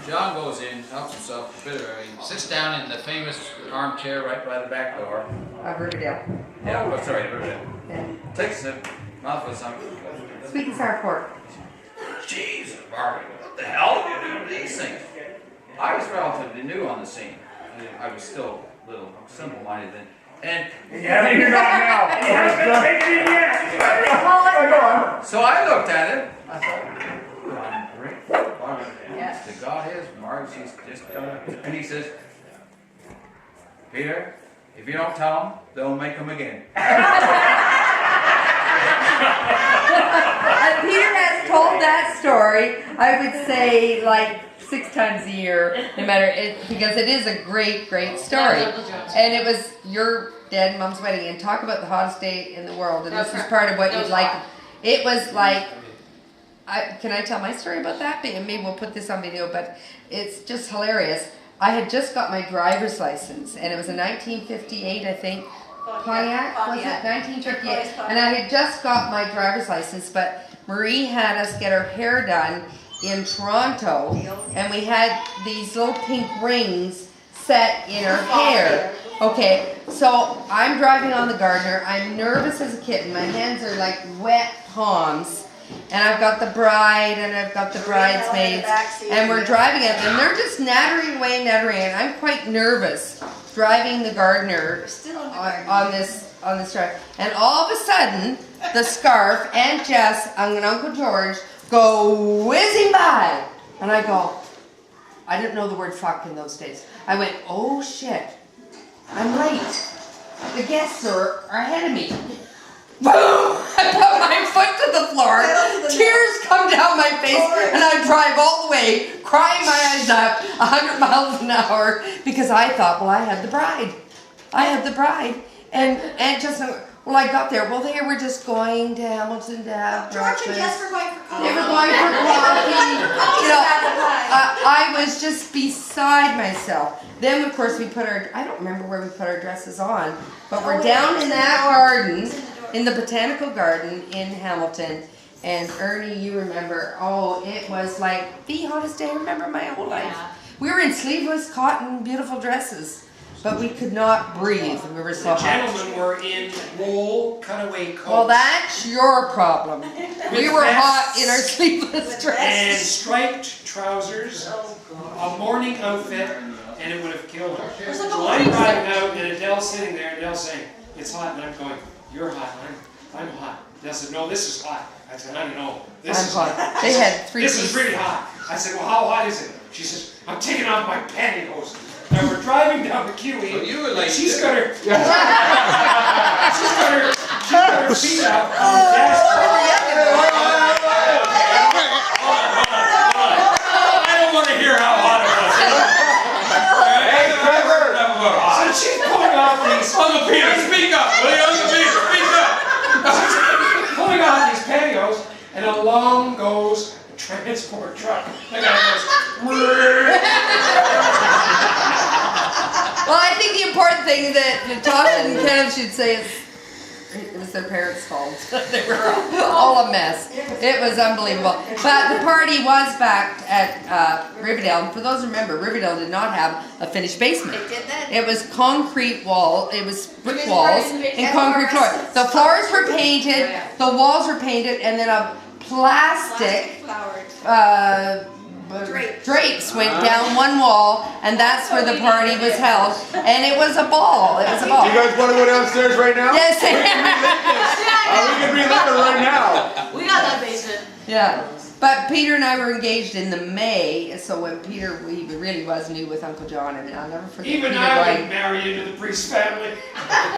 John goes in, helps himself a bit early, sits down in the famous armchair right by the back door. Riverdale. Yeah, oh, sorry, Riverdale. Yeah. Takes a mouthful of something. Sweet and sour pork. Jesus, Barbie, what the hell are you doing these things? I was relatively new on the scene. I was still a little simple-minded then. And Yeah, you're not now. You haven't been taken in yet. so I looked at it. I thought, I'm great. Barbie, Yeah. to God is, Margie's just done it. And he says, Peter, if you don't tell them, they'll make them again. Peter has told that story, I would say, like 6 times a year, no matter it, because it is a great, great story. And it was your dad and mom's wedding, and talk about the hottest day in the world. And this is part of what you'd like. It was like, can I tell my story about that? Maybe we'll put this on video, but it's just hilarious. I had just got my driver's license, and it was a 1958, I think. Pontiac, was it? 1958. And I had just got my driver's license, but Marie had us get our hair done in Toronto, and we had these little pink rings set in her hair. Okay, so I'm driving on the Gardner. I'm nervous as a kitten. My hands are like wet palms. And I've got the bride and I've got the bridesmaids, and we're driving it, and they're just nattering away, and I'm quite nervous driving the Gardner on this drive. And all of a sudden, the scarf and Jess and Uncle George go whizzing by, and I go, I didn't know the word fuck in those days. I went, oh shit, I'm late. The guests are ahead of me. Boom! I put my foot to the floor, tears come down my face, and I drive all the way, crying my eyes up, 100 miles an hour, because I thought, well, I had the bride. And just, well, I got there. Well, they were just going to Hamilton to have breakfast. George and Jess were going for coffee. They were going for coffee. You know, I was just beside myself. Then, of course, we put our, I don't remember where we put our dresses on, but we're down in that garden, in the botanical garden in Hamilton. And Ernie, you remember, oh, it was like the hottest day I remember my whole life. We were in sleeveless cotton, beautiful dresses. But we could not breathe. We were so hot. Gentlemen were in wool cutaway coats. Well, that's your problem. We were hot in our sleeveless dresses. And striped trousers, a morning outfit, and it would have killed her. So I'm driving out, and Adele's sitting there, and Adele's saying, it's hot, and I'm going, you're hot, I'm hot. Adele said, no, this is hot. I said, I don't know. This is hot. They had 3 This pieces. is really hot. I said, well, how hot is it? She says, I'm taking off my pantyhose. And we're driving down the QE. Well, you were like, she's got her feet up on the dashboard. I don't want to hear how hot it was. hey, Trevor! So she's pulling off these. Uncle Peter, speak up! Will you, Uncle Peter, speak up! She's pulling off these pantyhose, and along goes a transport truck. The guy goes, Well, I think the important thing that Natasha and Kenneth should say is it was their parents' fault. They were all a mess. It was unbelievable. But the party was back at Riverdale. And for those who remember, Riverdale did not have a finished basement. It did that. It was concrete wall. It was brick walls and concrete floor. The floors were painted, the walls were painted, and then a plastic flowers. Drapes went down one wall, and that's where the party was held, and it was a ball. It was a ball. You guys want to go downstairs right now? Yes. We can relive it right now. We got that basement. Yeah. But Peter and I were engaged in the May, so when Peter, he really was new with Uncle John, and I'll never forget even Peter I going, would marry into the priest family.